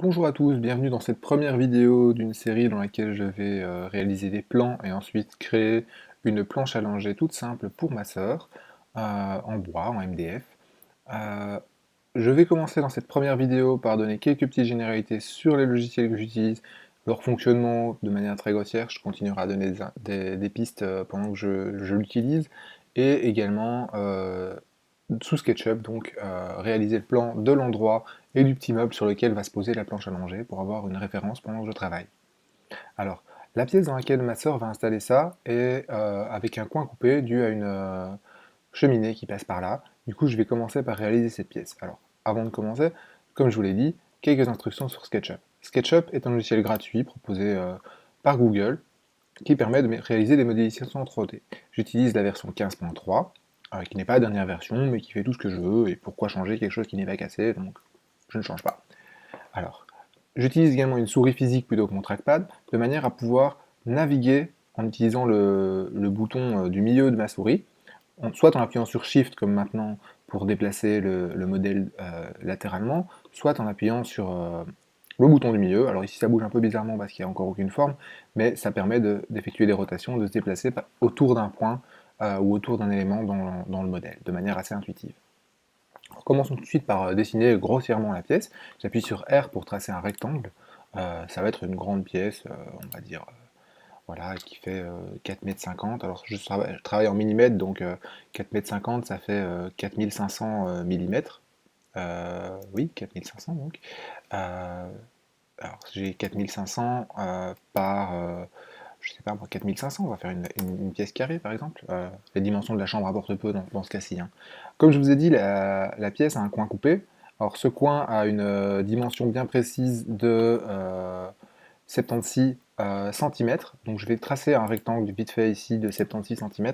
Bonjour à tous, bienvenue dans cette première vidéo d'une série dans laquelle je vais réaliser des plans et ensuite créer une planche à langer toute simple pour ma sœur, en bois, en MDF. Euh, je vais commencer dans cette première vidéo par donner quelques petites généralités sur les logiciels que j'utilise, leur fonctionnement de manière très grossière. Je continuerai à donner des pistes pendant que je l'utilise, et également sous SketchUp, donc réaliser le plan de l'endroit et du petit meuble sur lequel va se poser la planche à langer pour avoir une référence pendant que je travaille. Alors, la pièce dans laquelle ma sœur va installer ça est avec un coin coupé dû à une cheminée qui passe par là. Du coup, je vais commencer par réaliser cette pièce. Alors, avant de commencer, comme je vous l'ai dit, quelques instructions sur SketchUp. SketchUp est un logiciel gratuit proposé par Google qui permet de réaliser des modélisations en 3D. J'utilise la version 15.3, qui n'est pas la dernière version, mais qui fait tout ce que je veux, et pourquoi changer quelque chose qui n'est pas cassé, donc je ne change pas. Alors, j'utilise également une souris physique plutôt que mon trackpad, de manière à pouvoir naviguer en utilisant le bouton du milieu de ma souris, soit en appuyant sur Shift comme maintenant pour déplacer le modèle latéralement, soit en appuyant sur le bouton du milieu. Alors ici ça bouge un peu bizarrement parce qu'il n'y a encore aucune forme, mais ça permet d'effectuer des rotations, de se déplacer autour d'un point ou autour d'un élément dans le modèle, de manière assez intuitive. Alors, commençons tout de suite par dessiner grossièrement la pièce. J'appuie sur R pour tracer un rectangle. Ça va être une grande pièce, on va dire voilà, qui fait 4,50 m. Alors je travaille en millimètres, donc 4,50 m ça fait 4500 millimètres. Oui, 4500 donc. Euh, alors j'ai 4500 par, je sais pas moi, 4500, on va faire une pièce carrée par exemple. Les dimensions de la chambre apportent peu dans ce cas-ci, hein. Comme je vous ai dit, la pièce a un coin coupé. Alors ce coin a une dimension bien précise de 76 cm. Donc je vais tracer un rectangle vite fait ici de 76 cm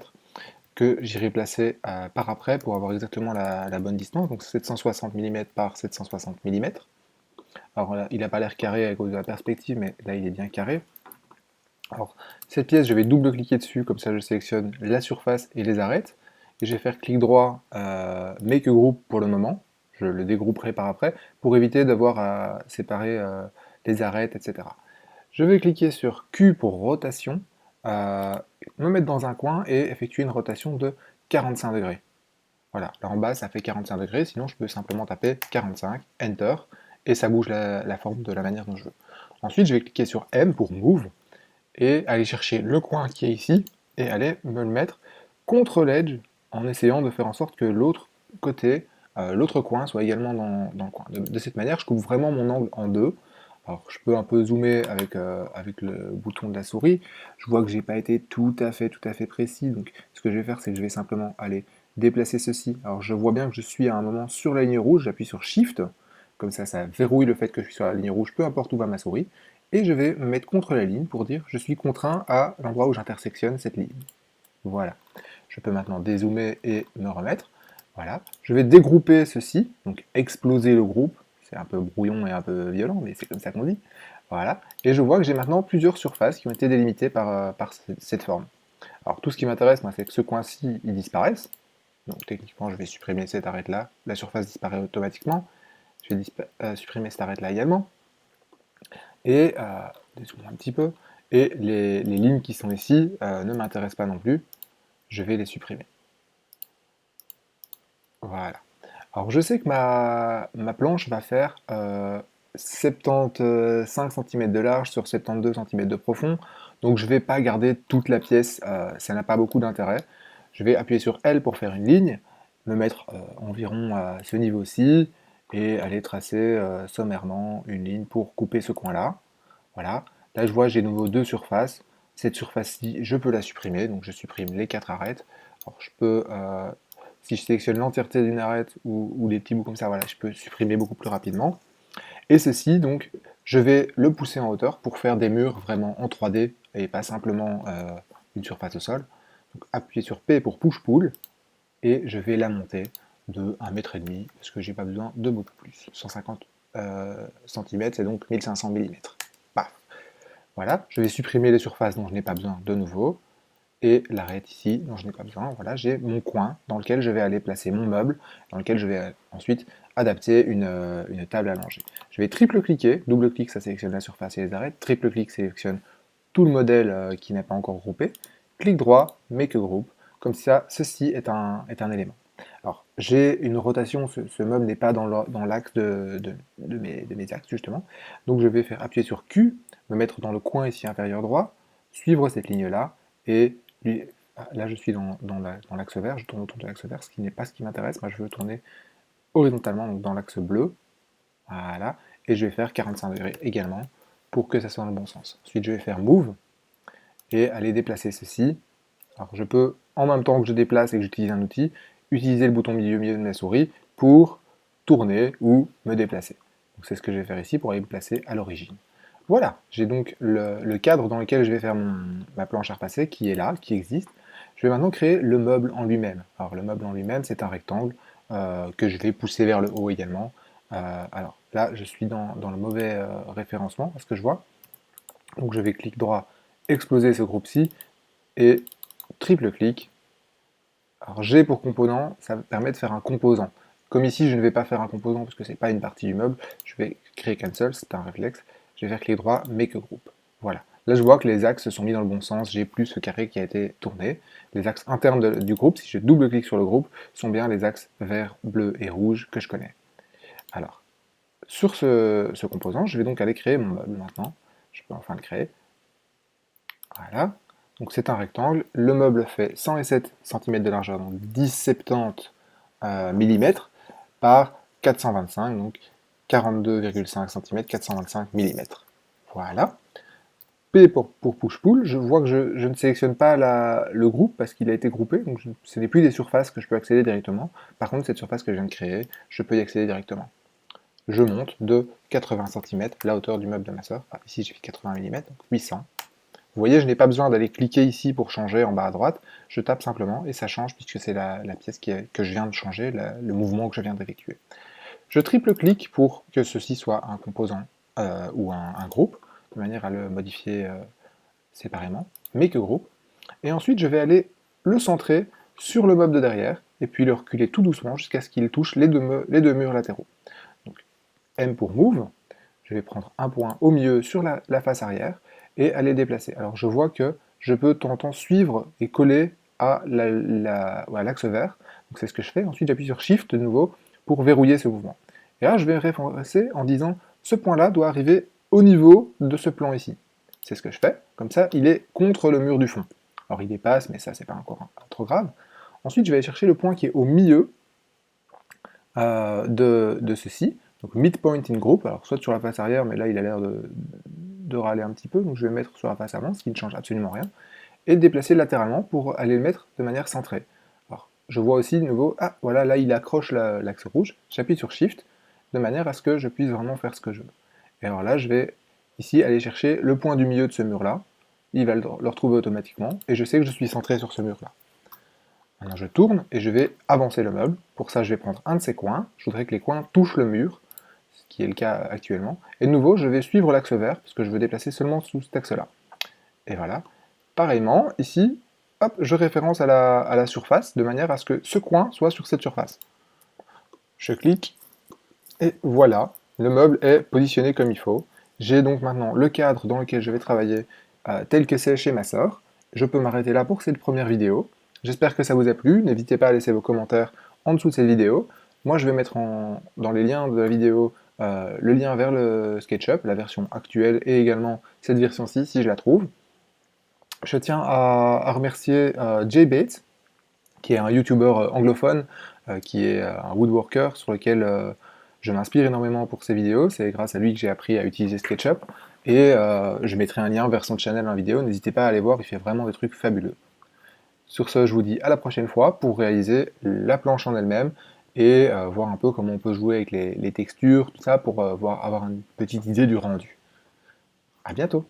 que j'irai placer par après pour avoir exactement la bonne distance. Donc 760 mm par 760 mm. Alors là, il n'a pas l'air carré à cause de la perspective, mais là il est bien carré. Alors cette pièce, je vais double-cliquer dessus, comme ça je sélectionne la surface et les arêtes. Et je vais faire clic droit, Make a Group pour le moment. Je le dégrouperai par après, pour éviter d'avoir à séparer les arêtes, etc. Je vais cliquer sur Q pour rotation, me mettre dans un coin et effectuer une rotation de 45 degrés. Voilà, là en bas ça fait 45 degrés, sinon je peux simplement taper 45, Enter, et ça bouge la forme de la manière dont je veux. Ensuite je vais cliquer sur M pour Move, et aller chercher le coin qui est ici, et aller me le mettre contre l'edge, en essayant de faire en sorte que l'autre côté, l'autre coin soit également dans le coin. De cette manière, je coupe vraiment mon angle en deux. Alors, je peux un peu zoomer avec le bouton de la souris. Je vois que j'ai pas été tout à fait précis. Donc, ce que je vais faire, c'est que je vais simplement aller déplacer ceci. Alors, je vois bien que je suis à un moment sur la ligne rouge. J'appuie sur Shift. Comme ça verrouille le fait que je suis sur la ligne rouge, peu importe où va ma souris. Et je vais me mettre contre la ligne pour dire je suis contraint à l'endroit où j'intersectionne cette ligne. Voilà. Je peux maintenant dézoomer et me remettre. Voilà. Je vais dégrouper ceci, donc exploser le groupe. C'est un peu brouillon et un peu violent, mais c'est comme ça qu'on dit. Voilà. Et je vois que j'ai maintenant plusieurs surfaces qui ont été délimitées par cette forme. Alors tout ce qui m'intéresse, moi, c'est que ce coin-ci, il disparaisse. Donc techniquement, je vais supprimer cette arête-là. La surface disparaît automatiquement. Je vais supprimer cette arête-là également. Et dézoomons un petit peu. Et les lignes qui sont ici ne m'intéressent pas non plus. Je vais les supprimer. Voilà. Alors je sais que ma planche va faire 75 cm de large sur 72 cm de profond, donc je ne vais pas garder toute la pièce, ça n'a pas beaucoup d'intérêt. Je vais appuyer sur L pour faire une ligne, me mettre environ à ce niveau-ci, et aller tracer sommairement une ligne pour couper ce coin-là. Voilà. Là je vois j'ai de nouveau deux surfaces. Cette surface-ci, je peux la supprimer, donc je supprime les quatre arêtes. Alors je peux si je sélectionne l'entièreté d'une arête ou des petits bouts comme ça, voilà, je peux supprimer beaucoup plus rapidement. Et ceci, donc, je vais le pousser en hauteur pour faire des murs vraiment en 3D et pas simplement une surface au sol. Donc, appuyez sur P pour push-pull et je vais la monter de 1,5 m parce que j'ai pas besoin de beaucoup plus. 150 cm, c'est donc 1500 mm. Paf. Voilà, je vais supprimer les surfaces dont je n'ai pas besoin de nouveau et l'arête ici dont je n'ai pas besoin. Voilà, j'ai mon coin dans lequel je vais aller placer mon meuble, dans lequel je vais ensuite adapter une table allongée. Je vais triple-cliquer, double-clic ça sélectionne la surface et les arêtes, triple-clic sélectionne tout le modèle qui n'est pas encore groupé, clic droit, make a group, comme ça, ceci est un élément. Alors, j'ai une rotation, ce meuble n'est pas dans l'axe de mes axes, justement, donc je vais faire appuyer sur Q, me mettre dans le coin ici inférieur droit, suivre cette ligne-là, et là je suis dans l'axe vert, je tourne autour de l'axe vert, ce qui n'est pas ce qui m'intéresse, moi je veux tourner horizontalement, donc dans l'axe bleu, voilà, et je vais faire 45 degrés également, pour que ça soit dans le bon sens. Ensuite je vais faire Move, et aller déplacer ceci. Alors je peux, en même temps que je déplace et que j'utilise un outil, utiliser le bouton milieu de ma souris pour tourner ou me déplacer. Donc c'est ce que je vais faire ici pour aller me placer à l'origine. Voilà, j'ai donc le cadre dans lequel je vais faire ma planche à repasser qui est là, qui existe. Je vais maintenant créer le meuble en lui-même. Alors le meuble en lui-même, c'est un rectangle que je vais pousser vers le haut également. Alors là, je suis dans le mauvais référencement, à ce que je vois. Donc je vais clic droit, exploser ce groupe-ci, et triple clic. Alors G pour composant, ça permet de faire un composant. Comme ici, je ne vais pas faire un composant parce que ce n'est pas une partie du meuble, je vais créer cancel, c'est un réflexe. Je vais faire clic droit, make a group. Voilà. Là, je vois que les axes se sont mis dans le bon sens, j'ai plus ce carré qui a été tourné. Les axes internes du groupe, si je double-clique sur le groupe, sont bien les axes vert, bleu et rouge que je connais. Alors, sur ce composant, je vais donc aller créer mon meuble maintenant. Je peux enfin le créer. Voilà. Donc c'est un rectangle, le meuble fait 107 cm de largeur, donc 10,70 mm par 425, donc 42,5 cm, 425 mm. Voilà. P pour push-pull, je vois que je ne sélectionne pas le groupe parce qu'il a été groupé, donc ce n'est plus des surfaces que je peux accéder directement. Par contre, cette surface que je viens de créer, je peux y accéder directement. Je monte de 80 cm la hauteur du meuble de ma soeur. Ah, ici j'ai fait 80 mm, donc 800. Vous voyez, je n'ai pas besoin d'aller cliquer ici pour changer en bas à droite, je tape simplement et ça change puisque c'est la pièce que je viens de changer, le mouvement que je viens d'effectuer. Je triple-clique pour que ceci soit un composant ou un groupe, de manière à le modifier séparément, mais que groupe. Et ensuite, je vais aller le centrer sur le meuble de derrière et puis le reculer tout doucement jusqu'à ce qu'il touche les deux murs latéraux. Donc, M pour Move, je vais prendre un point au milieu sur la face arrière et aller déplacer. Alors je vois que je peux de temps en temps suivre et coller à l'axe vert. Donc c'est ce que je fais. Ensuite j'appuie sur Shift de nouveau pour verrouiller ce mouvement. Et là je vais référencer en disant ce point-là doit arriver au niveau de ce plan ici. C'est ce que je fais. Comme ça il est contre le mur du fond. Alors il dépasse, mais ça c'est pas encore trop grave. Ensuite je vais aller chercher le point qui est au milieu de ceci. Donc midpoint in group, alors soit sur la face arrière, mais là il a l'air de râler un petit peu, donc je vais mettre sur la face avant, ce qui ne change absolument rien, et déplacer latéralement pour aller le mettre de manière centrée. Alors je vois aussi de nouveau, ah voilà, là il accroche l'axe rouge, j'appuie sur Shift, de manière à ce que je puisse vraiment faire ce que je veux. Et alors là je vais ici aller chercher le point du milieu de ce mur-là, il va le retrouver automatiquement, et je sais que je suis centré sur ce mur-là. Maintenant je tourne et je vais avancer le meuble. Pour ça je vais prendre un de ces coins, je voudrais que les coins touchent le mur, ce qui est le cas actuellement. Et de nouveau je vais suivre l'axe vert, parce que je veux déplacer seulement sous cet axe-là. Et voilà. Pareillement, ici, hop, je référence à la surface, de manière à ce que ce coin soit sur cette surface. Je clique, et voilà, le meuble est positionné comme il faut. J'ai donc maintenant le cadre dans lequel je vais travailler tel que c'est chez ma sœur. Je peux m'arrêter là pour cette première vidéo. J'espère que ça vous a plu, n'hésitez pas à laisser vos commentaires en dessous de cette vidéo. Moi je vais mettre dans les liens de la vidéo le lien vers le SketchUp, la version actuelle, et également cette version-ci si je la trouve. Je tiens à remercier Jay Bates, qui est un YouTuber anglophone, qui est un woodworker sur lequel je m'inspire énormément pour ses vidéos. C'est grâce à lui que j'ai appris à utiliser SketchUp. Et je mettrai un lien vers son channel en vidéo, n'hésitez pas à aller voir, il fait vraiment des trucs fabuleux. Sur ce, je vous dis à la prochaine fois pour réaliser la planche en elle-même et voir un peu comment on peut jouer avec les textures, tout ça, pour avoir une petite idée du rendu. À bientôt!